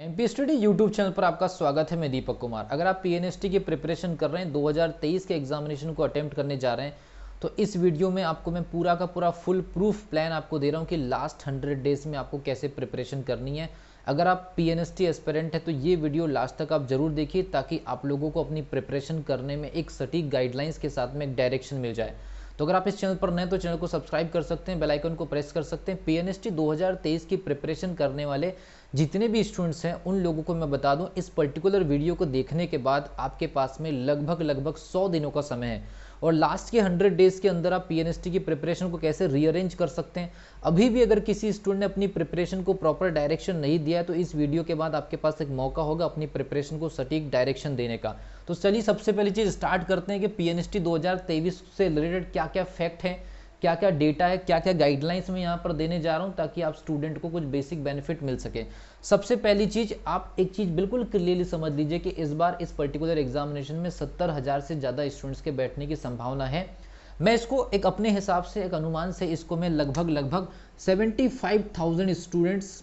MP study YouTube channel पर आपका स्वागत है। मैं दीपक कुमार। अगर आप पीएनएसटी की प्रिपरेशन कर रहे हैं, 2023 के एग्जामिनेशन को अटेम्प्ट करने जा रहे हैं, तो इस वीडियो में आपको मैं पूरा का पूरा फुल प्रूफ प्लान आपको दे रहा हूं कि लास्ट 100 डेज में आपको कैसे प्रिपरेशन करनी है। अगर आप पीएनएसटी एस्पिरेंट है तो ये वीडियो लास्ट तक आप जरूर देखिए, ताकि आप लोगों को अपनी प्रिपरेशन करने में एक सटीक गाइडलाइंस के साथ में एक डायरेक्शन मिल जाए। तो अगर आप इस चैनल पर नए तो चैनल को सब्सक्राइब कर सकते हैं, बेल आइकन को प्रेस कर सकते हैं। पीएनएसटी 2023 की प्रिपरेशन करने वाले जितने भी स्टूडेंट्स हैं उन लोगों को मैं बता दूं, इस पर्टिकुलर वीडियो को देखने के बाद आपके पास में लगभग 100 दिनों का समय है और लास्ट के 100 डेज के अंदर आप पीएनएसटी की प्रिपरेशन को कैसे रीअरेंज कर सकते हैं। अभी भी अगर किसी स्टूडेंट ने अपनी प्रिपरेशन को प्रॉपर डायरेक्शन नहीं दिया है तो इस वीडियो के बाद आपके पास एक मौका होगा अपनी प्रिपरेशन को सटीक डायरेक्शन देने का। तो चलिए सबसे पहली चीज स्टार्ट करते हैं कि पीएनएसटी 2023 से रिलेटेड क्या क्या फैक्ट है, क्या क्या डेटा है, क्या क्या गाइडलाइंस मैं यहाँ पर देने जा रहा हूँ, ताकि आप स्टूडेंट को कुछ बेसिक बेनिफिट मिल सके। सबसे पहली चीज, आप एक चीज बिल्कुल क्लियरली समझ लीजिए कि इस बार इस पर्टिकुलर एग्जामिनेशन में 70,000 से ज्यादा स्टूडेंट्स के बैठने की संभावना है। मैं इसको एक अपने हिसाब से एक अनुमान से इसको मैं लगभग 75,000 स्टूडेंट्स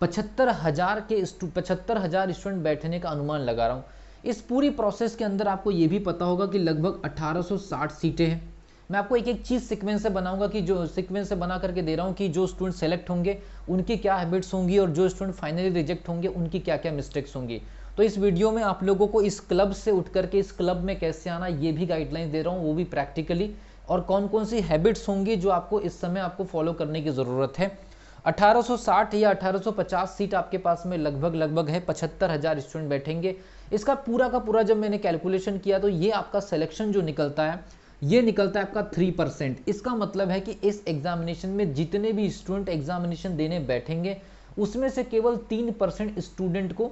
75,000 स्टूडेंट बैठने का अनुमान लगा रहा हूँ। इस पूरी प्रोसेस के अंदर आपको ये भी पता होगा कि लगभग 1860 सीटें हैं। मैं आपको एक एक चीज सीक्वेंस से बनाऊंगा, कि जो सीक्वेंस से बना करके दे रहा हूँ कि जो स्टूडेंट सेलेक्ट होंगे उनकी क्या हैबिट्स होंगी और जो स्टूडेंट फाइनली रिजेक्ट होंगे उनकी क्या क्या मिस्टेक्स होंगी। तो इस वीडियो में आप लोगों को इस क्लब से उठ करके इस क्लब में कैसे आना ये भी गाइडलाइंस दे रहा हूँ, वो भी प्रैक्टिकली, और कौन कौन सी हैबिट्स होंगी जो आपको इस समय आपको फॉलो करने की जरूरत है। 1860 या 1850 सीट आपके पास में लगभग है। 75,000 स्टूडेंट बैठेंगे। इसका पूरा का पूरा जब मैंने कैलकुलेशन किया तो ये आपका सिलेक्शन जो निकलता है ये निकलता है आपका 3%। इसका मतलब है कि इस एग्जामिनेशन में जितने भी स्टूडेंट एग्जामिनेशन देने बैठेंगे उसमें से केवल 3% स्टूडेंट को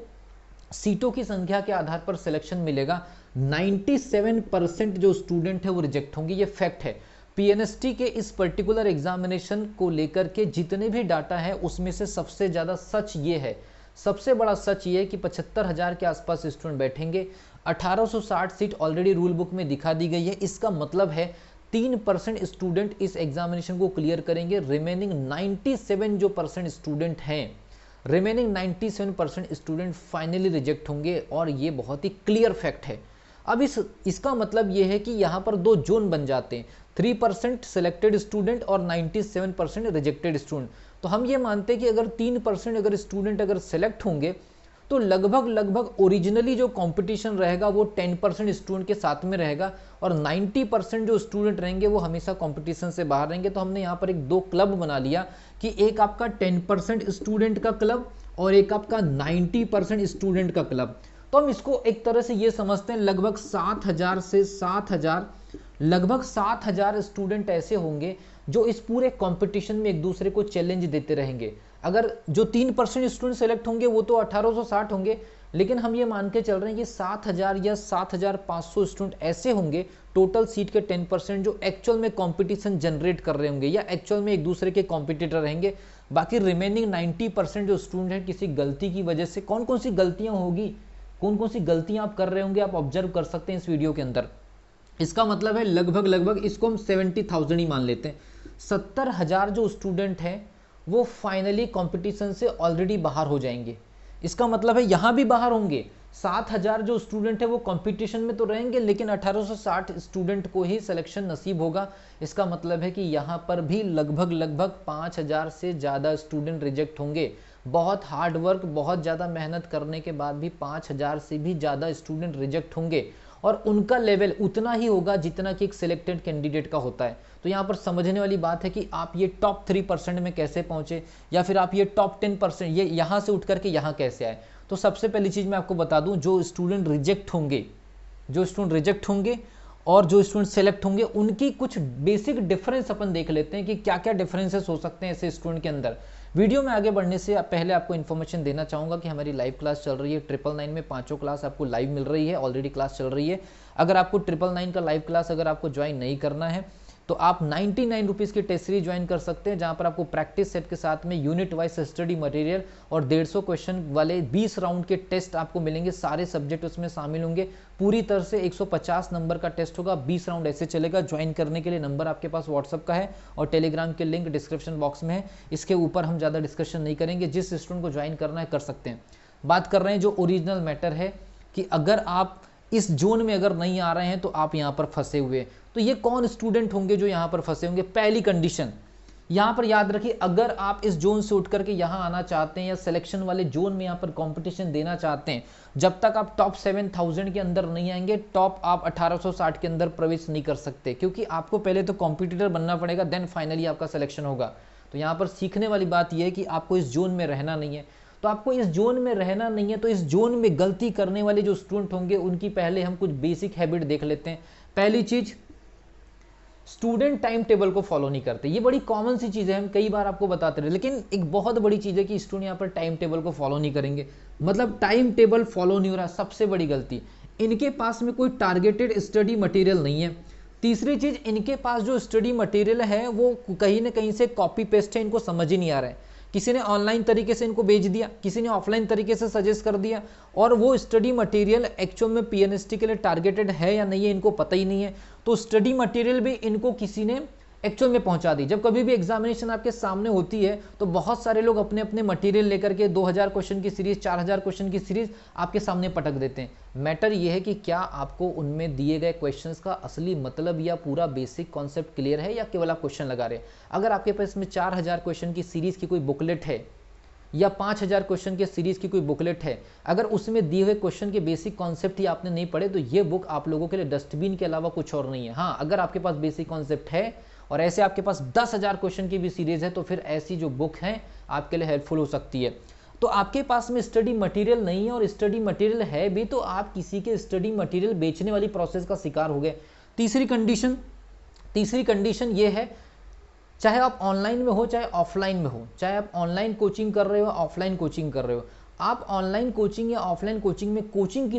सीटों की संख्या के आधार पर सिलेक्शन मिलेगा। 97% जो स्टूडेंट है वो रिजेक्ट होंगे। ये फैक्ट है। पीएनएसटी के इस पर्टिकुलर एग्जामिनेशन को लेकर के जितने भी डाटा है उसमें से सबसे ज्यादा सच ये है, सबसे बड़ा सच ये है कि 75,000 के आसपास स्टूडेंट बैठेंगे। 1860 सीट ऑलरेडी रूल बुक में दिखा दी गई है। इसका मतलब है 3% स्टूडेंट इस एग्जामिनेशन को क्लियर करेंगे। रिमेनिंग 97 जो परसेंट स्टूडेंट हैं, रिमेनिंग 97% स्टूडेंट फाइनली रिजेक्ट होंगे, और ये बहुत ही क्लियर फैक्ट है। अब इसका मतलब ये है कि यहाँ पर दो जोन बन जाते हैं, 3% सिलेक्टेड स्टूडेंट और 97% रिजेक्टेड स्टूडेंट। तो हम ये मानते हैं कि अगर 3% अगर स्टूडेंट अगर सेलेक्ट होंगे तो लगभग ओरिजिनली जो कंपटीशन रहेगा वो 10% स्टूडेंट के साथ में रहेगा, और 90% जो स्टूडेंट रहेंगे वो हमेशा कंपटीशन से बाहर रहेंगे। तो हमने यहाँ पर एक दो क्लब बना लिया कि एक आपका 10% स्टूडेंट का क्लब और एक आपका 90% स्टूडेंट का क्लब। तो हम इसको एक तरह से ये समझते हैं लगभग 7,000 स्टूडेंट ऐसे होंगे जो इस पूरे कंपटीशन में एक दूसरे को चैलेंज देते रहेंगे। अगर जो 3% स्टूडेंट सेलेक्ट होंगे वो तो 1860 होंगे, लेकिन हम ये मान के चल रहे हैं कि 7,000 या 7,500 स्टूडेंट ऐसे होंगे टोटल सीट के 10% जो एक्चुअल में कंपटीशन जनरेट कर रहे होंगे या एक्चुअल में एक दूसरे के कॉम्पिटिटर रहेंगे। बाकी रिमेनिंग 90% जो स्टूडेंट है किसी गलती की वजह से, कौन कौन सी गलतियां होगी, कौन कौन सी गलतियां आप कर रहे होंगे, आप ऑब्जर्व कर सकते हैं इस वीडियो के अंदर। इसका मतलब है लगभग इसको हम 70,000 ही मान लेते हैं। 70,000 जो स्टूडेंट हैं वो फाइनली कंपटीशन से ऑलरेडी बाहर हो जाएंगे। इसका मतलब है यहां भी बाहर होंगे। 7,000 जो स्टूडेंट है वो कंपटीशन में तो रहेंगे, लेकिन 1860 स्टूडेंट को ही सिलेक्शन नसीब होगा। इसका मतलब है कि यहां पर भी लगभग 5,000 से ज्यादा स्टूडेंट रिजेक्ट होंगे। बहुत हार्ड वर्क, बहुत ज्यादा मेहनत करने के बाद भी 5,000 से भी ज्यादा स्टूडेंट रिजेक्ट होंगे, और उनका लेवल उतना ही होगा जितना कि एक सिलेक्टेड कैंडिडेट का होता है। तो यहाँ पर समझने वाली बात है कि आप ये टॉप 3% में कैसे पहुंचे, या फिर आप ये टॉप 10% ये यहाँ से उठ करके यहाँ कैसे आए। तो सबसे पहली चीज मैं आपको बता दूं, जो स्टूडेंट रिजेक्ट होंगे और जो स्टूडेंट सेलेक्ट होंगे उनकी कुछ बेसिक डिफरेंस अपन देख लेते हैं कि क्या क्या डिफरेंसेस हो सकते हैं ऐसे स्टूडेंट के अंदर। वीडियो में आगे बढ़ने से पहले आपको इन्फॉर्मेशन देना चाहूंगा कि हमारी लाइव क्लास चल रही है 999 में। 5 क्लास आपको लाइव मिल रही है, ऑलरेडी क्लास चल रही है। अगर आपको 999 का लाइव क्लास अगर आपको ज्वाइन नहीं करना है तो आप 99 रुपीज़ की टेस्ट सीरीज ज्वाइन कर सकते हैं, जहां पर आपको प्रैक्टिस सेट के साथ में यूनिट वाइज स्टडी मटेरियल और 150 क्वेश्चन वाले 20 राउंड के टेस्ट आपको मिलेंगे। सारे सब्जेक्ट उसमें शामिल होंगे। पूरी तरह से 150 नंबर का टेस्ट होगा, 20 राउंड ऐसे चलेगा। ज्वाइन करने के लिए नंबर आपके पास व्हाट्सअप का है और टेलीग्राम के लिंक डिस्क्रिप्शन बॉक्स में है। इसके ऊपर हम ज़्यादा डिस्कशन नहीं करेंगे, जिस स्टूडेंट को ज्वाइन करना है कर सकते हैं। बात कर रहे हैं जो ओरिजिनल मैटर है कि अगर आप इस जोन में अगर नहीं आ रहे हैं तो आप यहाँ पर फंसे हुए हैं। तो ये कौन स्टूडेंट होंगे जो यहाँ पर फंसे होंगे? पहली कंडीशन यहाँ पर याद रखिए, अगर आप इस जोन से उठ करके यहाँ आना चाहते हैं या सिलेक्शन वाले जोन में यहाँ पर कंपटीशन देना चाहते हैं, जब तक आप टॉप 7000 के अंदर नहीं आएंगे, टॉप आप 1860 के अंदर प्रवेश नहीं कर सकते, क्योंकि आपको पहले तो कॉम्पिटिटर बनना पड़ेगा, देन फाइनली आपका सिलेक्शन होगा। तो यहाँ पर सीखने वाली बात यह है कि आपको इस जोन में रहना नहीं है। तो आपको इस जोन में रहना नहीं है, तो इस जोन में गलती करने वाले जो स्टूडेंट होंगे उनकी पहले हम कुछ बेसिक हैबिट देख लेते हैं। पहली चीज, स्टूडेंट टाइम टेबल को फॉलो नहीं करते। ये बड़ी कॉमन सी चीज़ है, हम कई बार आपको बताते रहे, लेकिन एक बहुत बड़ी चीज़ है कि स्टूडेंट यहाँ पर टाइम टेबल को फॉलो नहीं करेंगे। मतलब टाइम टेबल फॉलो नहीं हो रहा, सबसे बड़ी गलती। इनके पास में कोई टारगेटेड स्टडी मटेरियल नहीं है। तीसरी चीज़, इनके पास जो स्टडी मटेरियल है वो कहीं ना कहीं से कॉपी पेस्ट है, इनको समझ ही नहीं आ रहा है। किसी ने ऑनलाइन तरीके से इनको भेज दिया, किसी ने ऑफलाइन तरीके से सजेस्ट कर दिया, और वो स्टडी मटेरियल एक्चुअल में पीएनएसटी के लिए टारगेटेड है या नहीं है इनको पता ही नहीं है। तो स्टडी मटेरियल भी इनको किसी ने एक्चुअल में पहुंचा दी। जब कभी भी एग्जामिनेशन आपके सामने होती है तो बहुत सारे लोग अपने अपने मटेरियल लेकर के 2000 क्वेश्चन की सीरीज, 4000 क्वेश्चन की सीरीज आपके सामने पटक देते हैं। मैटर ये है कि क्या आपको उनमें दिए गए क्वेश्चंस का असली मतलब या पूरा बेसिक कॉन्सेप्ट क्लियर है, या केवल आप क्वेश्चन लगा रहे हैं। अगर आपके पास में 4000 क्वेश्चन की सीरीज की कोई बुकलेट है या 5000 क्वेश्चन के सीरीज की कोई बुकलेट है, अगर उसमें दिए हुए क्वेश्चन के बेसिक कॉन्सेप्ट ही आपने नहीं पढ़े, तो ये बुक आप लोगों के लिए डस्टबिन के अलावा कुछ और नहीं है। हाँ, अगर आपके पास बेसिक कॉन्सेप्ट है और ऐसे आपके पास 10,000 क्वेश्चन की भी सीरीज है, तो फिर ऐसी जो बुक है आपके लिए हेल्पफुल हो सकती है। तो आपके पास में स्टडी मटेरियल नहीं है, और स्टडी मटेरियल है भी तो आप किसी के स्टडी मटेरियल बेचने वाली प्रोसेस का शिकार हो गए। तीसरी कंडीशन ये है, चाहे आप ऑनलाइन में हो चाहे ऑफलाइन में हो, चाहे आप ऑनलाइन कोचिंग कर रहे हो ऑफलाइन कोचिंग कर रहे हो, आप ऑनलाइन कोचिंग या ऑफलाइन कोचिंग में कोचिंग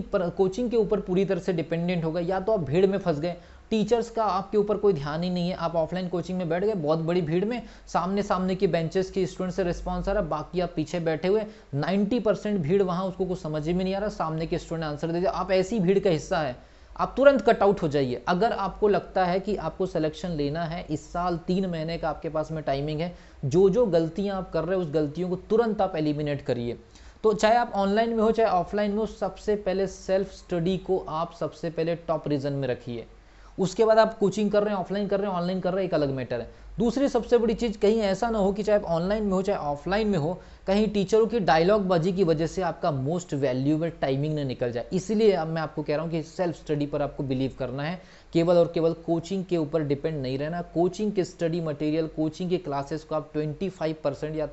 के ऊपर पूरी तरह से डिपेंडेंट हो गए, या तो आप भीड़ में फंस गए, टीचर्स का आपके ऊपर कोई ध्यान ही नहीं है, आप ऑफलाइन कोचिंग में बैठ गए बहुत बड़ी भीड़ में, सामने के बेंचेस के स्टूडेंट से रिस्पॉन्स आ रहा, बाकी आप पीछे बैठे हुए, 90% भीड़ वहां उसको कुछ समझ में नहीं आ रहा, सामने के स्टूडेंट आंसर दे दिया, आप ऐसी भीड़ का हिस्सा है, आप तुरंत कट आउट हो जाइए। अगर आपको लगता है कि आपको सिलेक्शन लेना है, इस साल 3 महीने का आपके पास में टाइमिंग है, जो गलतियां आप कर रहे हो उस गलतियों को तुरंत आप एलिमिनेट करिए। तो चाहे आप ऑनलाइन में हो चाहे ऑफलाइन में हो, सबसे पहले सेल्फ स्टडी को आप सबसे पहले टॉप रीजन में रखिए। उसके बाद आप कोचिंग कर रहे हैं, ऑफलाइन कर रहे हैं, ऑनलाइन कर रहे हैं, एक अलग मैटर है। दूसरी सबसे बड़ी चीज़, कहीं ऐसा ना हो कि चाहे आप ऑनलाइन में हो चाहे ऑफलाइन में हो, कहीं टीचरों की डायलॉग बाजी की वजह से आपका मोस्ट वैल्यूएबल टाइमिंग न निकल जाए। इसलिए अब मैं आपको कह रहा हूँ कि सेल्फ स्टडी पर आपको बिलीव करना है, केवल और केवल कोचिंग के ऊपर डिपेंड नहीं रहना। कोचिंग के स्टडी मटेरियल, कोचिंग के क्लासेस को आप 25% या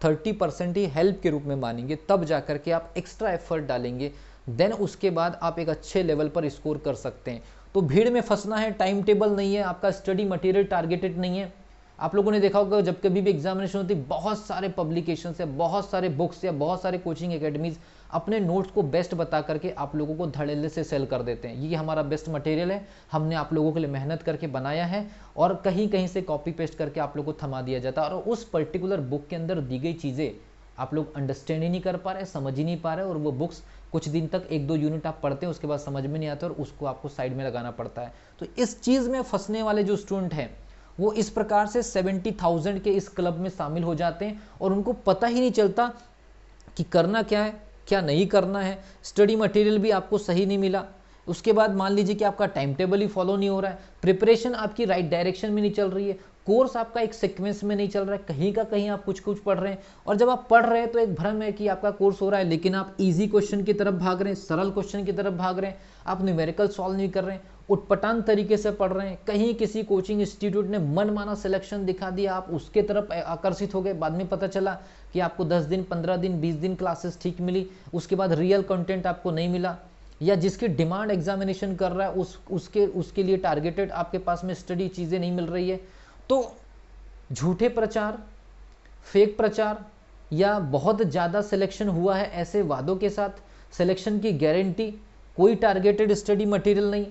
30% ही हेल्प के रूप में मानेंगे, तब जाकर के आप एक्स्ट्रा एफर्ट डालेंगे, देन उसके बाद आप एक अच्छे लेवल पर स्कोर कर सकते हैं। तो भीड़ में फंसना है, टाइम टेबल नहीं है, आपका स्टडी मटेरियल टारगेटेड नहीं है। आप लोगों ने देखा होगा जब कभी भी एग्जामिनेशन होती है, बहुत सारे पब्लिकेशंस या बहुत सारे बुक्स या बहुत सारे कोचिंग एकेडमीज अपने नोट्स को बेस्ट बता करके आप लोगों को धड़ल्ले से सेल कर देते हैं, ये हमारा बेस्ट मटेरियल है, हमने आप लोगों के लिए मेहनत करके बनाया है, और कहीं कहीं से कॉपी पेस्ट करके आप लोगों को थमा दिया जाता है, और उस पर्टिकुलर बुक के अंदर दी गई चीज़ें आप लोग अंडरस्टैंड ही नहीं कर पा रहे, समझ ही नहीं पा रहे, और वो बुक्स कुछ दिन तक 1-2 यूनिट आप पढ़ते हैं, उसके बाद समझ में नहीं आता और उसको आपको साइड में लगाना पड़ता है। तो इस चीज़ में फंसने वाले जो स्टूडेंट हैं वो इस प्रकार से 70,000 के इस क्लब में शामिल हो जाते हैं, और उनको पता ही नहीं चलता कि करना क्या है, क्या नहीं करना है। स्टडी मटेरियल भी आपको सही नहीं मिला, उसके बाद मान लीजिए कि आपका टाइम टेबल ही फॉलो नहीं हो रहा है, प्रिपरेशन आपकी राइट डायरेक्शन में नहीं चल रही है, कोर्स आपका एक सीक्वेंस में नहीं चल रहा है, कहीं का कहीं आप कुछ पढ़ रहे हैं, और जब आप पढ़ रहे हैं तो एक भ्रम है कि आपका कोर्स हो रहा है, लेकिन आप इजी क्वेश्चन की तरफ भाग रहे हैं, सरल क्वेश्चन की तरफ भाग रहे हैं, आप न्यूमेरिकल सॉल्व नहीं कर रहे हैं, उटपटांग तरीके से पढ़ रहे हैं, कहीं किसी कोचिंग इंस्टीट्यूट ने मनमाना सिलेक्शन दिखा दिया, आप उसके तरफ आकर्षित हो गए, बाद में पता चला कि आपको 10 दिन 15 दिन 20 दिन क्लासेस ठीक मिली, उसके बाद रियल कंटेंट आपको नहीं मिला, या जिसकी डिमांड एग्जामिनेशन कर रहा है उसके लिए टारगेटेड आपके पास में स्टडी चीज़ें नहीं मिल रही है। तो झूठे प्रचार, फेक प्रचार, या बहुत ज़्यादा सिलेक्शन हुआ है ऐसे वादों के साथ, सिलेक्शन की गारंटी, कोई टारगेटेड स्टडी मटेरियल नहीं,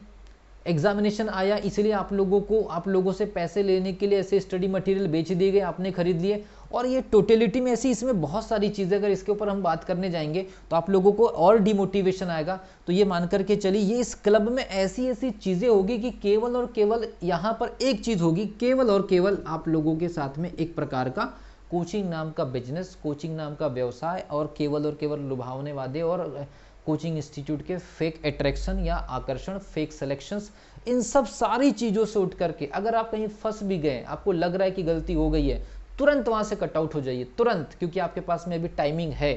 एग्जामिनेशन आया इसलिए आप लोगों से पैसे लेने के लिए ऐसे स्टडी मटेरियल बेच दिए गए, आपने खरीद लिए, और ये टोटलिटी में ऐसी, इसमें बहुत सारी चीज़ें, अगर इसके ऊपर हम बात करने जाएंगे तो आप लोगों को और डिमोटिवेशन आएगा। तो ये मान करके चलिए, ये इस क्लब में ऐसी चीज़ें होगी कि केवल और केवल यहाँ पर एक चीज़ होगी, केवल और केवल आप लोगों के साथ में एक प्रकार का कोचिंग नाम का बिजनेस, कोचिंग नाम का व्यवसाय और केवल लुभावने वादे और कोचिंग इंस्टीट्यूट के फेक अट्रैक्शन या आकर्षण, फेक सिलेक्शंस, इन सब सारी चीज़ों से उठ करके अगर आप कहीं फंस भी गए, आपको लग रहा है कि गलती हो गई है, तुरंत वहाँ से कट आउट हो जाइए, तुरंत, क्योंकि आपके पास में अभी टाइमिंग है,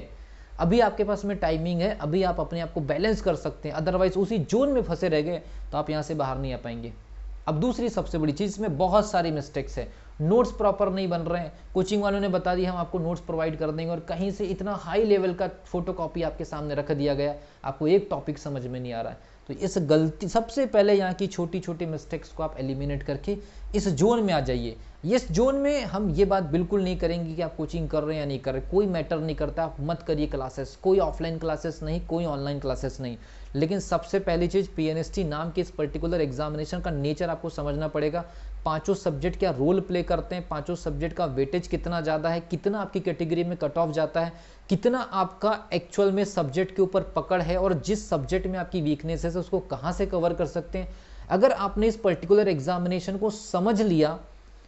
अभी आपके पास में टाइमिंग है, अभी आप अपने आप को बैलेंस कर सकते हैं। अदरवाइज उसी जोन में फंसे रह गए तो आप यहाँ से बाहर नहीं आ पाएंगे। अब दूसरी सबसे बड़ी चीज़, इसमें बहुत सारी मिस्टेक्स है, नोट्स प्रॉपर नहीं बन रहे हैं। कोचिंग वालों ने बता दिया हम आपको नोट्स प्रोवाइड कर देंगे और कहीं से इतना हाई लेवल का फोटोकॉपी आपके सामने रख दिया गया, आपको एक टॉपिक समझ में नहीं आ रहा है। तो इस गलती, सबसे पहले यहाँ की छोटी छोटी मिस्टेक्स को आप एलिमिनेट करके इस जोन में आ जाइए। इस जोन में हम ये बात बिल्कुल नहीं करेंगे कि आप कोचिंग कर रहे हैं या नहीं कर रहे, कोई मैटर नहीं करता, आप मत करिए क्लासेस, कोई ऑफलाइन क्लासेस नहीं, कोई ऑनलाइन क्लासेस नहीं। लेकिन सबसे पहली चीज़, पीएनएसटी नाम के इस पर्टिकुलर एग्जामिनेशन का नेचर आपको समझना पड़ेगा। पांचों सब्जेक्ट क्या रोल प्ले करते हैं, पांचों सब्जेक्ट का वेटेज कितना ज़्यादा है, कितना आपकी कैटेगरी में कट ऑफ जाता है, कितना आपका एक्चुअल में सब्जेक्ट के ऊपर पकड़ है और जिस सब्जेक्ट में आपकी वीकनेस है उसको कहाँ से कवर कर सकते हैं। अगर आपने इस पर्टिकुलर एग्जामिनेशन को समझ लिया,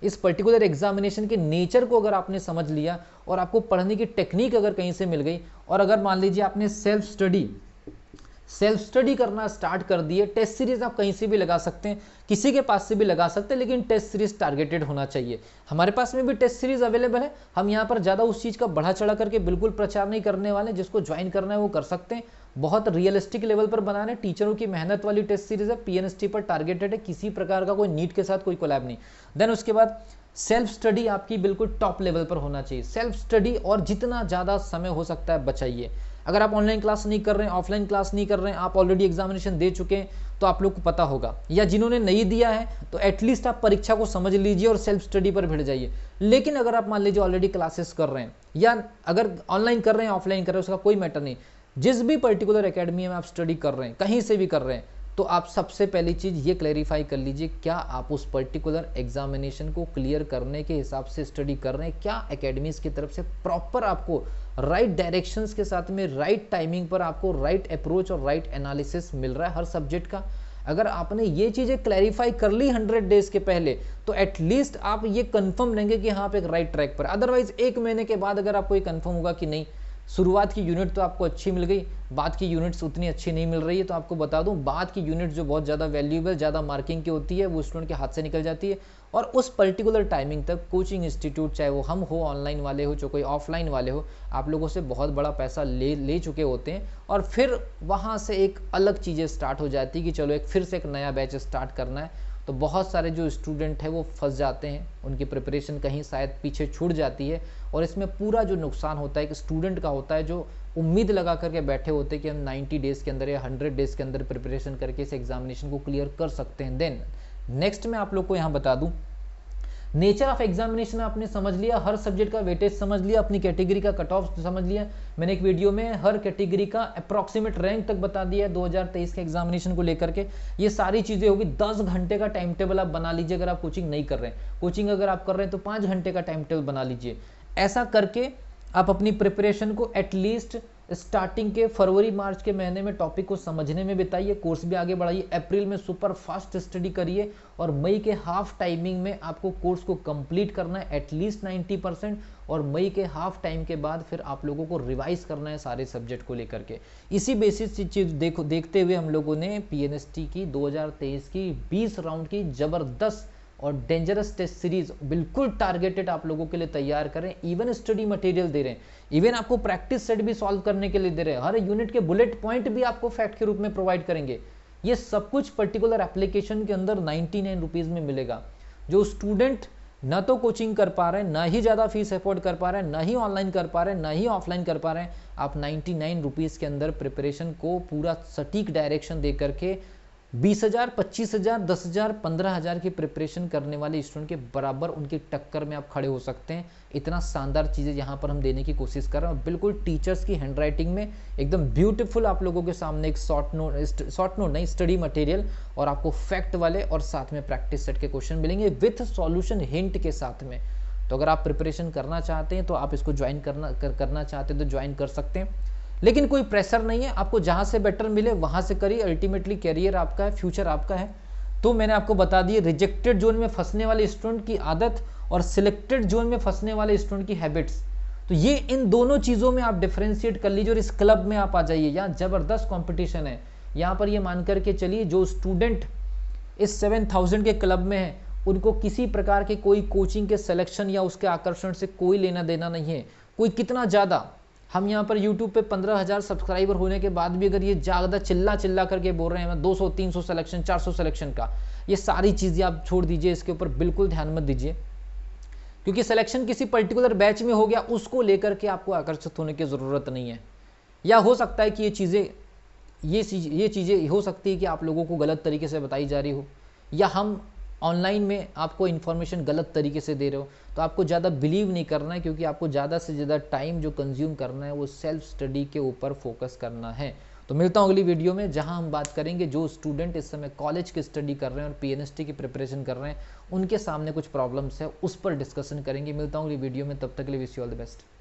इस पर्टिकुलर एग्जामिनेशन के नेचर को अगर आपने समझ लिया और आपको पढ़ने की टेक्निक अगर कहीं से मिल गई, और अगर मान लीजिए आपने सेल्फ स्टडी करना स्टार्ट कर दिए, टेस्ट सीरीज आप कहीं से भी लगा सकते हैं, किसी के पास से भी लगा सकते हैं, लेकिन टेस्ट सीरीज टारगेटेड होना चाहिए। हमारे पास में भी टेस्ट सीरीज अवेलेबल है, हम यहाँ पर ज़्यादा उस चीज़ का बढ़ा चढ़ा करके बिल्कुल प्रचार नहीं करने वाले, जिसको ज्वाइन करना है वो कर सकते हैं। बहुत रियलिस्टिक लेवल पर बनाने, टीचरों की मेहनत वाली टेस्ट सीरीज है, पीएनएसटी पर टारगेटेड है, किसी प्रकार का कोई नीट के साथ कोई कोलैब नहीं। देन उसके बाद सेल्फ स्टडी आपकी बिल्कुल टॉप लेवल पर होना चाहिए, सेल्फ स्टडी, और जितना ज़्यादा समय हो सकता है बचाइए। अगर आप ऑनलाइन क्लास नहीं कर रहे हैं, ऑफलाइन क्लास नहीं कर रहे हैं, आप ऑलरेडी एग्जामिनेशन दे चुके हैं तो आप लोग को पता होगा, या जिन्होंने नहीं दिया है तो एटलीस्ट आप परीक्षा को समझ लीजिए और सेल्फ स्टडी पर भिड़ जाइए। लेकिन अगर आप मान लीजिए ऑलरेडी क्लासेस कर रहे हैं, या अगर ऑनलाइन कर रहे हैं ऑफलाइन कर रहे हैं, उसका कोई मैटर नहीं, जिस भी पर्टिकुलर एकेडमी में आप स्टडी कर रहे हैं, कहीं से भी कर रहे हैं, तो आप सबसे पहली चीज़ ये क्लैरिफाई कर लीजिए, क्या आप उस पर्टिकुलर एग्जामिनेशन को क्लियर करने के हिसाब से स्टडी कर रहे हैं, क्या एकेडमीज की तरफ से प्रॉपर आपको राइट डायरेक्शंस के साथ में राइट टाइमिंग पर आपको राइट अप्रोच और राइट एनालिसिस मिल रहा है हर सब्जेक्ट का। अगर आपने ये चीज़ें क्लैरिफाई कर ली 100 डेज के पहले, तो एटलीस्ट आप ये कंफर्म लेंगे कि हाँ आप एक राइट ट्रैक पर। अदरवाइज 1 महीने के बाद अगर आपको ये कंफर्म होगा कि नहीं, शुरुआत की यूनिट तो आपको अच्छी मिल गई, बाद की यूनिट्स उतनी अच्छी नहीं मिल रही है, तो आपको बता दूं, बाद की यूनिट जो बहुत ज़्यादा वैल्यूएबल, ज़्यादा मार्किंग की होती है, वो स्टूडेंट के हाथ से निकल जाती है। और उस पर्टिकुलर टाइमिंग तक कोचिंग इंस्टीट्यूट, चाहे वो हम हो ऑनलाइन वाले हो, चाहे कोई ऑफलाइन वाले हो, आप लोगों से बहुत बड़ा पैसा ले चुके होते हैं, और फिर वहाँ से एक अलग चीज़ें स्टार्ट हो जाती है कि चलो फिर से एक नया बैच स्टार्ट करना है। तो बहुत सारे जो स्टूडेंट हैं वो फंस जाते हैं, उनकी प्रिपरेशन कहीं शायद पीछे छूट जाती है, और इसमें पूरा जो नुकसान होता है कि स्टूडेंट का होता है, जो उम्मीद लगा करके बैठे होते हैं कि हम 90 डेज़ के अंदर या 100 डेज़ के अंदर प्रिपरेशन करके इस एग्जामिनेशन को क्लियर कर सकते हैं। देन नेक्स्ट मैं आप लोग को यहाँ बता दूँ, नेचर ऑफ एग्जामिनेशन आपने समझ लिया, हर सब्जेक्ट का वेटेज समझ लिया, अपनी कैटेगरी का कट ऑफ समझ लिया। मैंने एक वीडियो में हर कैटेगरी का अप्रॉक्सीमेट रैंक तक बता दिया है 2023 के एग्जामिनेशन को लेकर के। ये सारी चीज़ें होगी। 10 घंटे का टाइम टेबल आप बना लीजिए अगर आप कोचिंग नहीं कर रहे हैं। कोचिंग अगर आप कर रहे हैं तो 5 घंटे का टाइम टेबल बना लीजिए। ऐसा करके आप अपनी प्रिपरेशन को एटलीस्ट स्टार्टिंग के फरवरी मार्च के महीने में टॉपिक को समझने में बिताइए, कोर्स भी आगे बढ़ाइए, अप्रैल में सुपर फास्ट स्टडी करिए, और मई के हाफ टाइमिंग में आपको कोर्स को कंप्लीट करना है एटलीस्ट 90%, और मई के हाफ टाइम के बाद फिर आप लोगों को रिवाइज करना है सारे सब्जेक्ट को लेकर के। इसी बेसिस चीज देखते हुए हम लोगों ने पीएनएसटी की 2023 की 20 राउंड की जबरदस्त और डेंजरस टेस्ट सीरीज बिल्कुल टारगेटेड आप लोगों के लिए तैयार करें। इवन स्टडी मटेरियल दे रहे हैं, इवन आपको प्रैक्टिस सेट भी सॉल्व करने के लिए दे रहे हैं, हर यूनिट के बुलेट पॉइंट भी आपको फैक्ट के रूप में प्रोवाइड करेंगे। ये सब कुछ पर्टिकुलर एप्लीकेशन के अंदर 99 रुपीज़ में मिलेगा। जो स्टूडेंट ना तो कोचिंग कर पा रहे हैं, ना ही ज़्यादा फीस अफोर्ड कर पा रहे हैं, ना ही ऑनलाइन कर पा रहे हैं, ना ही ऑफलाइन कर पा रहे हैं, आप 99 रुपीज़ के अंदर प्रिपरेशन को पूरा सटीक डायरेक्शन दे करके 20,000, 25,000, 10,000, 15,000 की प्रिपरेशन करने वाले स्टूडेंट के बराबर उनकी टक्कर में आप खड़े हो सकते हैं। इतना शानदार चीज़ें यहाँ पर हम देने की कोशिश कर रहे हैं, बिल्कुल टीचर्स की हैंडराइटिंग में एकदम ब्यूटीफुल आप लोगों के सामने एक शॉर्ट नोट नहीं, स्टडी मटेरियल, और आपको फैक्ट वाले और साथ में प्रैक्टिस सेट के क्वेश्चन मिलेंगे विथ सॉल्यूशन हिंट के साथ में। तो अगर आप प्रिपरेशन करना चाहते हैं तो आप इसको ज्वाइन करना चाहते हैं तो ज्वाइन कर सकते हैं, लेकिन कोई प्रेशर नहीं है, आपको जहां से बेटर मिले वहां से करिए। अल्टीमेटली कैरियर आपका है, फ्यूचर आपका है। तो मैंने आपको बता दिया, रिजेक्टेड जोन में फंसने वाले स्टूडेंट की आदत और सिलेक्टेड जोन में फंसने वाले स्टूडेंट की हैबिट्स। तो ये इन दोनों चीज़ों में आप डिफ्रेंशिएट कर लीजिए और इस क्लब में आप आ जाइए। यहाँ ज़बरदस्त कंपटीशन है। यहाँ पर ये मान करके चलिए जो स्टूडेंट इस 7000 के क्लब में है उनको किसी प्रकार के कोई कोचिंग के सिलेक्शन या उसके आकर्षण से कोई लेना देना नहीं है। कोई कितना ज़्यादा, हम यहाँ पर YouTube पे 15,000 सब्सक्राइबर होने के बाद भी अगर ये ज़्यादा चिल्ला करके बोल रहे हैं मैं 200 300 सिलेक्शन 400 सिलेक्शन का, ये सारी चीज़ें आप छोड़ दीजिए, इसके ऊपर बिल्कुल ध्यान मत दीजिए, क्योंकि सिलेक्शन किसी पर्टिकुलर बैच में हो गया उसको लेकर के आपको आकर्षित होने की ज़रूरत नहीं है। या हो सकता है कि ये चीज़ें हो सकती है कि आप लोगों को गलत तरीके से बताई जा रही हो, या हम ऑनलाइन में आपको इन्फॉर्मेशन गलत तरीके से दे रहे हो, तो आपको ज़्यादा बिलीव नहीं करना है, क्योंकि आपको ज़्यादा से ज़्यादा टाइम जो कंज्यूम करना है वो सेल्फ स्टडी के ऊपर फोकस करना है। तो मिलता हूँ अगली वीडियो में, जहाँ हम बात करेंगे जो स्टूडेंट इस समय कॉलेज की स्टडी कर रहे हैं और PNST की प्रिपरेशन कर रहे हैं, उनके सामने कुछ प्रॉब्लम्स है, उस पर डिस्कशन करेंगे। मिलता हूँ अगली वीडियो में, तब तक के लिए wish you all the best.